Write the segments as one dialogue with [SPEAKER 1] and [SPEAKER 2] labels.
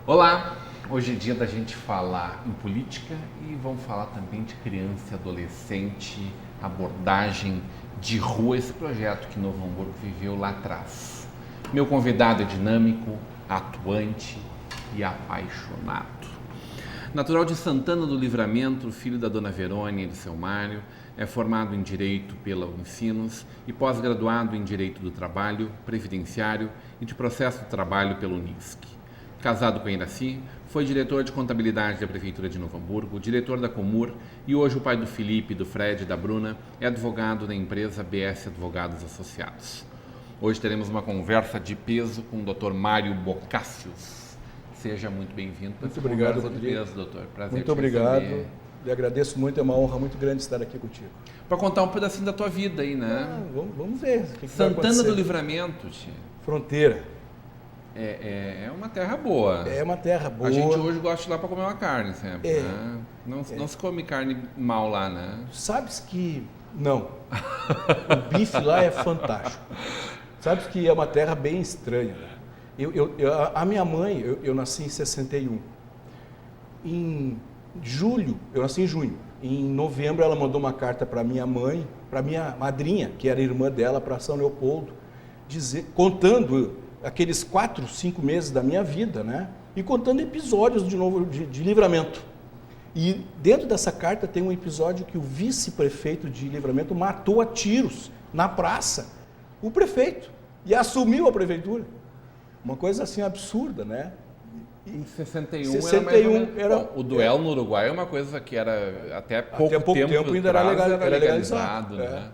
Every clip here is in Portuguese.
[SPEAKER 1] Olá! Hoje é dia da gente falar em política e vamos falar também de criança e adolescente, abordagem de rua, esse projeto que Novo Hamburgo viveu lá atrás. Meu convidado é dinâmico, atuante e apaixonado. Natural de Santana do Livramento, filho da dona Verônia e do seu Mário, é formado em Direito pela Unicinos e pós-graduado em Direito do Trabalho, Previdenciário e de Processo do Trabalho pelo Unisc. Casado com a Iraci, foi diretor de contabilidade da Prefeitura de Novo Hamburgo, diretor da Comur e hoje o pai do Felipe, do Fred e da Bruna é advogado da empresa BS Advogados Associados. Hoje teremos uma conversa de peso com o Dr. Mário Bocacius. Seja muito bem-vindo.
[SPEAKER 2] Muito obrigado, Rodrigo.
[SPEAKER 1] Doutor. Prazer
[SPEAKER 2] muito obrigado. Lhe agradeço muito, é uma honra muito grande estar aqui contigo.
[SPEAKER 1] Para contar um pedacinho da tua vida aí, né?
[SPEAKER 2] Vamos ver. O que
[SPEAKER 1] Santana do Livramento, tia.
[SPEAKER 2] Fronteira.
[SPEAKER 1] É uma terra boa.
[SPEAKER 2] É uma terra boa.
[SPEAKER 1] A gente hoje gosta de ir lá para comer uma carne sempre,
[SPEAKER 2] É.
[SPEAKER 1] né? Não se come carne mal lá, né?
[SPEAKER 2] Sabes que não. O bife lá é fantástico. Sabes que é uma terra bem estranha. Né? A minha mãe, eu nasci em 61. Em julho, eu nasci em junho. Em novembro ela mandou uma carta para minha mãe, para minha madrinha, que era irmã dela, para São Leopoldo, contando aqueles 4, 5 meses da minha vida, né? E contando episódios de novo de Livramento. E dentro dessa carta tem um episódio que o vice-prefeito de Livramento matou a tiros na praça o prefeito e assumiu a prefeitura. Uma coisa assim absurda, né?
[SPEAKER 1] Em 61,
[SPEAKER 2] 61
[SPEAKER 1] Bom, o duelo no Uruguai é uma coisa que era até pouco tempo
[SPEAKER 2] ainda era
[SPEAKER 1] legalizado, né?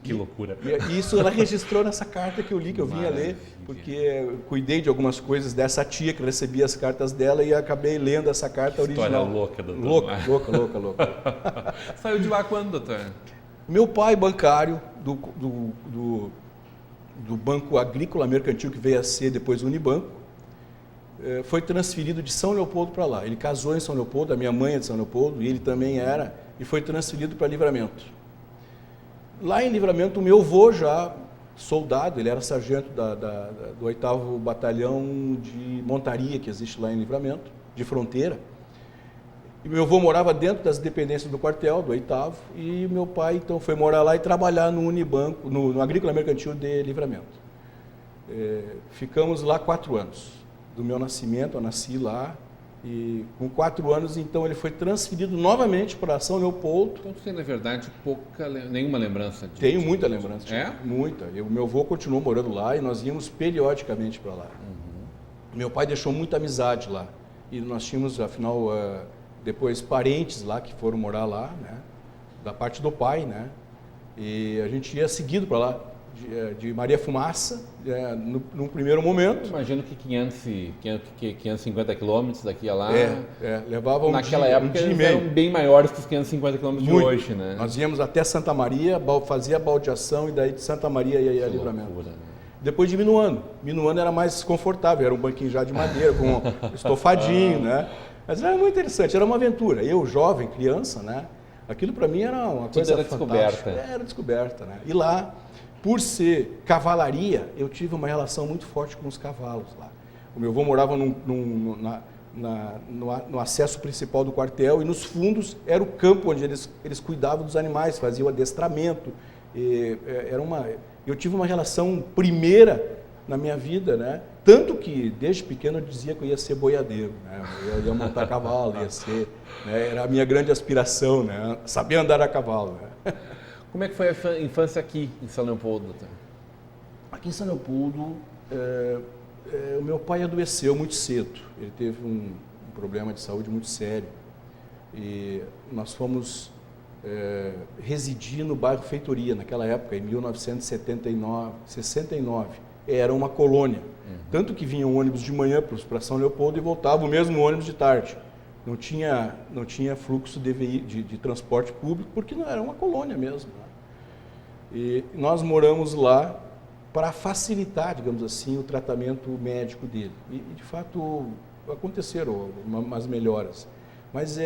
[SPEAKER 1] Que
[SPEAKER 2] E
[SPEAKER 1] loucura.
[SPEAKER 2] E isso ela registrou nessa carta que eu li, que eu vinha ler, porque eu cuidei de algumas coisas dessa tia que recebia as cartas dela e acabei lendo essa carta
[SPEAKER 1] História
[SPEAKER 2] original.
[SPEAKER 1] louca, doutor.
[SPEAKER 2] Louca.
[SPEAKER 1] Saiu de lá quando, doutor?
[SPEAKER 2] Meu pai, bancário do Banco Agrícola Mercantil, que veio a ser depois Unibanco, foi transferido de São Leopoldo para lá. Ele casou em São Leopoldo, a minha mãe é de São Leopoldo, e ele também era, e foi transferido para Livramento. Lá em Livramento, o meu avô já soldado, ele era sargento do 8º Batalhão de Montaria, que existe lá em Livramento, de fronteira. E meu avô morava dentro das dependências do quartel, do 8º, e meu pai então foi morar lá e trabalhar no Unibanco, no Agrícola Mercantil de Livramento. Ficamos lá 4 anos. Do meu nascimento, eu nasci lá. E com 4 anos, então, ele foi transferido novamente para São Leopoldo.
[SPEAKER 1] Então, tu tem, na verdade, nenhuma lembrança disso?
[SPEAKER 2] Tenho muita lembrança.
[SPEAKER 1] É?
[SPEAKER 2] Muita. O meu avô continuou morando lá e nós íamos periodicamente para lá. Meu pai deixou muita amizade lá. E nós tínhamos, afinal, depois parentes lá que foram morar lá, né? Da parte do pai, né? E a gente ia seguido para lá. De Maria Fumaça, no primeiro momento.
[SPEAKER 1] Imagino que 550 quilômetros daqui a lá.
[SPEAKER 2] Levava
[SPEAKER 1] naquela época eles eram bem maiores que os 550 quilômetros de hoje, né?
[SPEAKER 2] Nós íamos até Santa Maria, fazia a baldeação e daí de Santa Maria ia a Livramento.
[SPEAKER 1] Loucura, né?
[SPEAKER 2] Depois de Minuano. Minuano era mais confortável, era um banquinho já de madeira, com estofadinho, né? Mas era muito interessante, era uma aventura. Eu, jovem, criança, né? Aquilo para mim era uma coisa fantástica. Era descoberta, né? E lá, por ser cavalaria, eu tive uma relação muito forte com os cavalos lá. O meu avô morava no acesso principal do quartel e nos fundos era o campo onde eles cuidavam dos animais, faziam adestramento. Eu tive uma relação primeira na minha vida, né? Tanto que desde pequeno eu dizia que eu ia ser boiadeiro, né? Eu ia montar cavalo, ia ser, né? Era a minha grande aspiração, né? Saber andar a cavalo, né?
[SPEAKER 1] Como é que foi a infância aqui em São Leopoldo, doutor?
[SPEAKER 2] Aqui em São Leopoldo, o meu pai adoeceu muito cedo. Ele teve um problema de saúde muito sério. E nós fomos residir no bairro Feitoria, naquela época, em 1969, 69. Era uma colônia. Tanto que vinha um ônibus de manhã para São Leopoldo e voltava o mesmo ônibus de tarde. Não tinha fluxo de transporte público, porque não era uma colônia mesmo. E nós moramos lá para facilitar, digamos assim, o tratamento médico dele. E de fato, aconteceram umas melhoras. Mas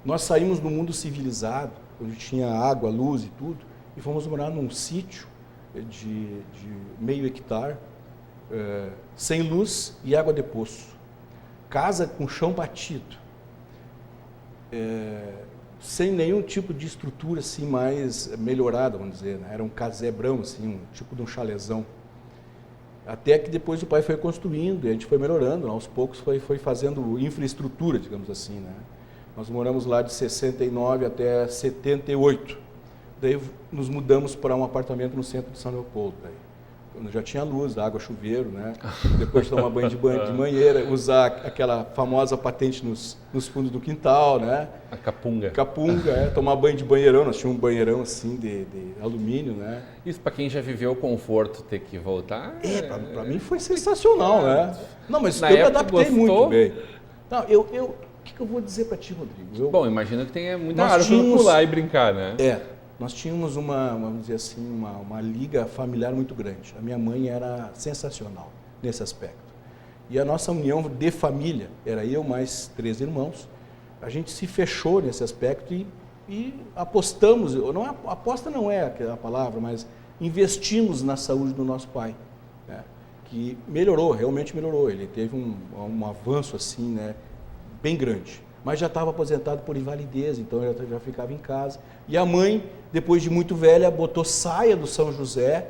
[SPEAKER 2] nós saímos do mundo civilizado, onde tinha água, luz e tudo, e fomos morar num sítio de meio hectare, sem luz e água de poço. Casa com chão batido. Sem nenhum tipo de estrutura assim mais melhorada, vamos dizer, né? Era um casebrão, assim, um tipo de um chalezão. Até que depois o pai foi construindo e a gente foi melhorando, aos poucos foi fazendo infraestrutura, digamos assim, né? Nós moramos lá de 69 até 78. Daí nos mudamos para um apartamento no centro de São Leopoldo. Daí. Quando já tinha luz, água, chuveiro, né? Depois tomar banho de banheira, usar aquela famosa patente nos fundos do quintal, né?
[SPEAKER 1] A capunga.
[SPEAKER 2] Capunga, tomar banho de banheirão. Nós tínhamos um banheirão assim de alumínio, né?
[SPEAKER 1] Isso para quem já viveu o conforto ter que voltar?
[SPEAKER 2] Para mim foi sensacional, né? Não, mas
[SPEAKER 1] Na
[SPEAKER 2] eu me
[SPEAKER 1] época
[SPEAKER 2] adaptei
[SPEAKER 1] gostou?
[SPEAKER 2] muito bem. Não, o que eu vou dizer para ti, Rodrigo?
[SPEAKER 1] Bom, imagino que tenha muita
[SPEAKER 2] Nós
[SPEAKER 1] área para
[SPEAKER 2] tínhamos-
[SPEAKER 1] pular e brincar, né?
[SPEAKER 2] Nós tínhamos vamos dizer assim, uma liga familiar muito grande. A minha mãe era sensacional nesse aspecto. E a nossa união de família, era eu mais 3 irmãos, a gente se fechou nesse aspecto e apostamos, aposta não é a palavra, mas investimos na saúde do nosso pai, né? Que melhorou, realmente melhorou. Ele teve um avanço assim, né, bem grande. Mas já estava aposentado por invalidez, então eu já ficava em casa. E a mãe, depois de muito velha, botou saia do São José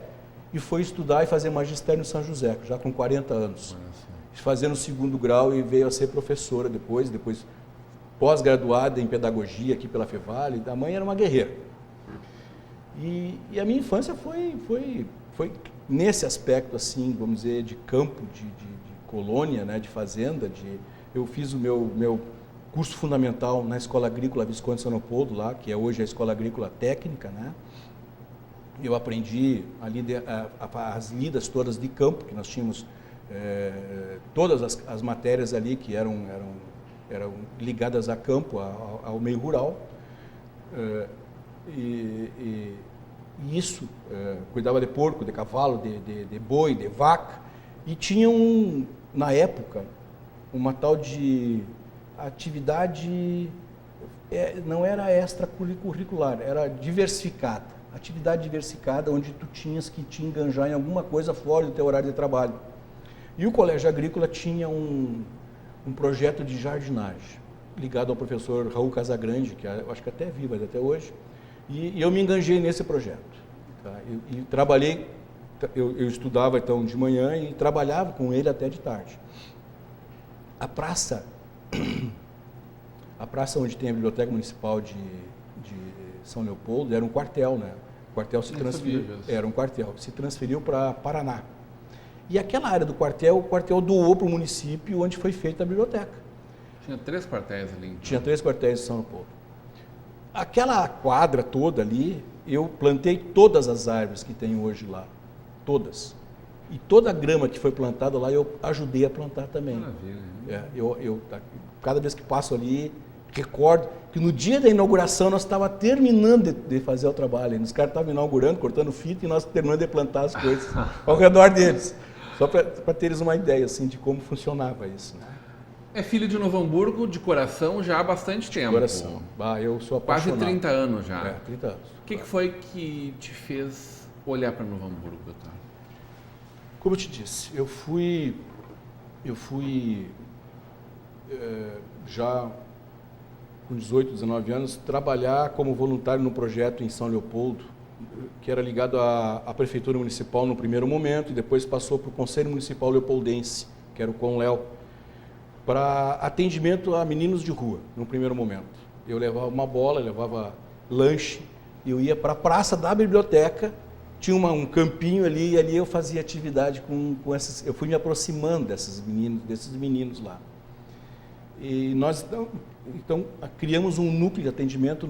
[SPEAKER 2] e foi estudar e fazer magistério no São José, já com 40 anos. Fazendo o 2º grau e veio a ser professora depois pós-graduada em pedagogia aqui pela Fevale. A mãe era uma guerreira. E a minha infância foi nesse aspecto, assim, vamos dizer, de campo, de colônia, né, de fazenda. Eu fiz o meu curso fundamental na Escola Agrícola Visconde São Leopoldo, lá, que é hoje a Escola Agrícola Técnica, né? Eu aprendi ali as lidas todas de campo, que nós tínhamos todas as matérias ali que eram ligadas a campo, ao meio rural. E isso, cuidava de porco, de cavalo, de boi, de vaca, e tinha na época, uma tal de atividade, não era extracurricular, era diversificada, atividade diversificada, onde tu tinhas que te enganjar em alguma coisa fora do teu horário de trabalho. E o Colégio Agrícola tinha um projeto de jardinagem, ligado ao professor Raul Casagrande, que eu acho que até é vivo até hoje, e eu me enganjei nesse projeto. Tá? E trabalhei, eu estudava então de manhã e trabalhava com ele até de tarde. A praça onde tem a Biblioteca Municipal de São Leopoldo era um quartel, né? O quartel se transferiu, era um quartel, se transferiu para Paraná. E aquela área do quartel, o quartel doou para o município onde foi feita a biblioteca.
[SPEAKER 1] Tinha 3 quartéis ali. Então.
[SPEAKER 2] Tinha 3 quartéis em São Leopoldo. Aquela quadra toda ali, eu plantei todas as árvores que tem hoje lá, todas. E toda a grama que foi plantada lá, eu ajudei a plantar também.
[SPEAKER 1] Maravilha.
[SPEAKER 2] Cada vez que passo ali, recordo que no dia da inauguração nós estávamos terminando de fazer o trabalho. Os caras estavam inaugurando, cortando fita e nós terminando de plantar as coisas ao redor deles. Só para teres uma ideia assim, de como funcionava isso. Né?
[SPEAKER 1] É filho de Novo Hamburgo de coração já há bastante tempo.
[SPEAKER 2] Coração. Eu sou apaixonado.
[SPEAKER 1] Quase 30 anos já.
[SPEAKER 2] 30 anos.
[SPEAKER 1] O que foi que te fez olhar para Novo Hamburgo, doutor?
[SPEAKER 2] Como eu te disse, eu fui já com 18, 19 anos, trabalhar como voluntário no projeto em São Leopoldo, que era ligado à Prefeitura Municipal no primeiro momento, e depois passou para o Conselho Municipal Leopoldense, que era o CONLEO, para atendimento a meninos de rua, no primeiro momento. Eu levava uma bola, levava lanche, e eu ia para a praça da biblioteca, tinha um campinho ali, e ali eu fazia atividade com essas. Eu fui me aproximando desses meninos lá. E nós, então, criamos um núcleo de atendimento,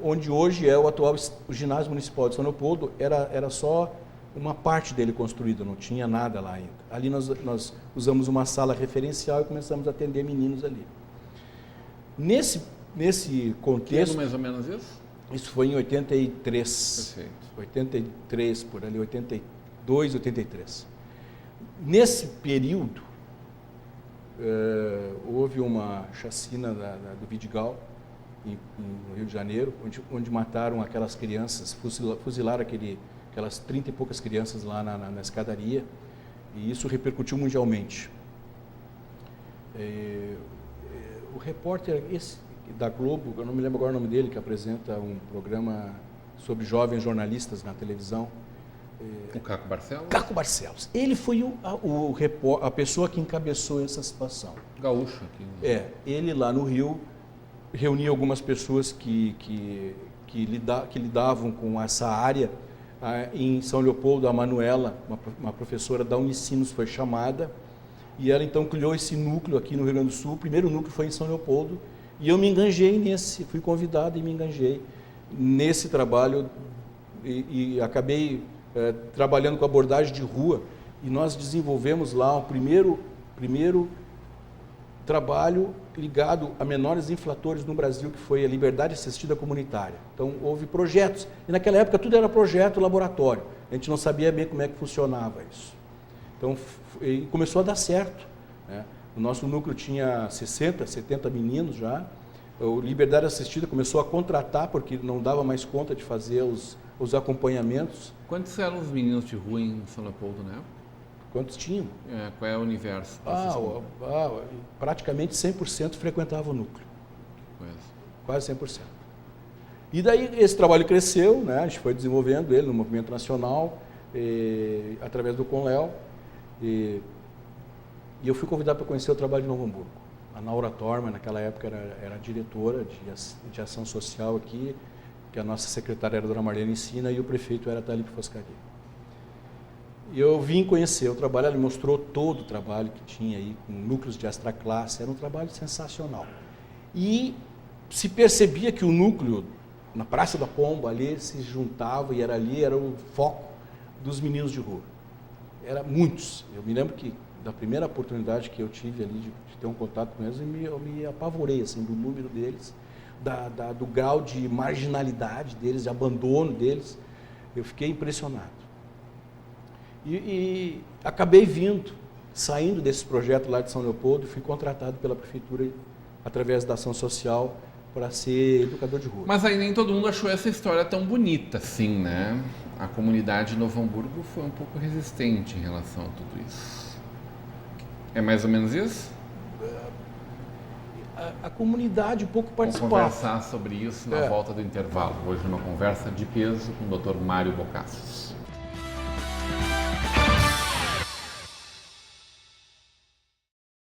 [SPEAKER 2] onde hoje é o atual o Ginásio Municipal de São Leopoldo, era só uma parte dele construída, não tinha nada lá ainda. Ali nós usamos uma sala referencial e começamos a atender meninos ali. Nesse contexto...
[SPEAKER 1] Que ano mais ou menos isso?
[SPEAKER 2] Isso foi em 83.
[SPEAKER 1] Perfeito.
[SPEAKER 2] 83, por ali, 82, 83. Nesse período, houve uma chacina do Vidigal, no Rio de Janeiro, onde mataram aquelas crianças, fuzilaram aquelas 30 e poucas crianças lá na escadaria, e isso repercutiu mundialmente. O repórter da Globo, eu não me lembro agora o nome dele, que apresenta um programa sobre jovens jornalistas na televisão.
[SPEAKER 1] O Caco Barcelos?
[SPEAKER 2] Caco Barcelos. Ele foi a pessoa que encabeçou essa situação.
[SPEAKER 1] Gaúcho aqui.
[SPEAKER 2] Ele lá no Rio reunia algumas pessoas que lidavam com essa área. Em São Leopoldo, a Manuela, uma professora da Unicinos, foi chamada, e ela então criou esse núcleo aqui no Rio Grande do Sul. O primeiro núcleo foi em São Leopoldo, e eu me enganjei fui convidado e me enganjei nesse trabalho, e acabei trabalhando com abordagem de rua, e nós desenvolvemos lá o primeiro trabalho ligado a menores infratores no Brasil, que foi a liberdade assistida comunitária. Então, houve projetos, e naquela época tudo era projeto, laboratório, a gente não sabia bem como é que funcionava isso. Então, começou a dar certo, né? O nosso núcleo tinha 60, 70 meninos já, o Liberdade Assistida começou a contratar, porque não dava mais conta de fazer os acompanhamentos.
[SPEAKER 1] Quantos eram os meninos de rua em São Leopoldo, né?
[SPEAKER 2] Quantos tinham?
[SPEAKER 1] Qual é o universo?
[SPEAKER 2] Praticamente 100% frequentava o núcleo.
[SPEAKER 1] Quase
[SPEAKER 2] 100%. E daí esse trabalho cresceu, né? A gente foi desenvolvendo ele no movimento nacional, através do Conléu, e eu fui convidado para conhecer o trabalho de Novo Hamburgo. A Naura Torma, naquela época, era diretora de ação social aqui, que a nossa secretária era a dona Marlene Ensina e o prefeito era Talip Foscari. E eu vim conhecer o trabalho, ela me mostrou todo o trabalho que tinha aí, com núcleos de extra classe, era um trabalho sensacional. E se percebia que o núcleo, na Praça da Pomba, ali se juntava, e era o foco dos meninos de rua. Eram muitos. Eu me lembro que, da primeira oportunidade que eu tive ali de ter um contato com eles, eu me apavorei, assim, do número deles, do grau de marginalidade deles, de abandono deles. Eu fiquei impressionado. E acabei saindo desse projeto lá de São Leopoldo, fui contratado pela prefeitura, através da ação social, para ser educador de rua.
[SPEAKER 1] Mas aí nem todo mundo achou essa história tão bonita assim, né? A comunidade de Novo Hamburgo foi um pouco resistente em relação a tudo isso. É mais ou menos isso?
[SPEAKER 2] A comunidade um pouco participava.
[SPEAKER 1] Vamos conversar sobre isso na volta do intervalo. Hoje uma conversa de peso com o Dr. Mário Bocassos.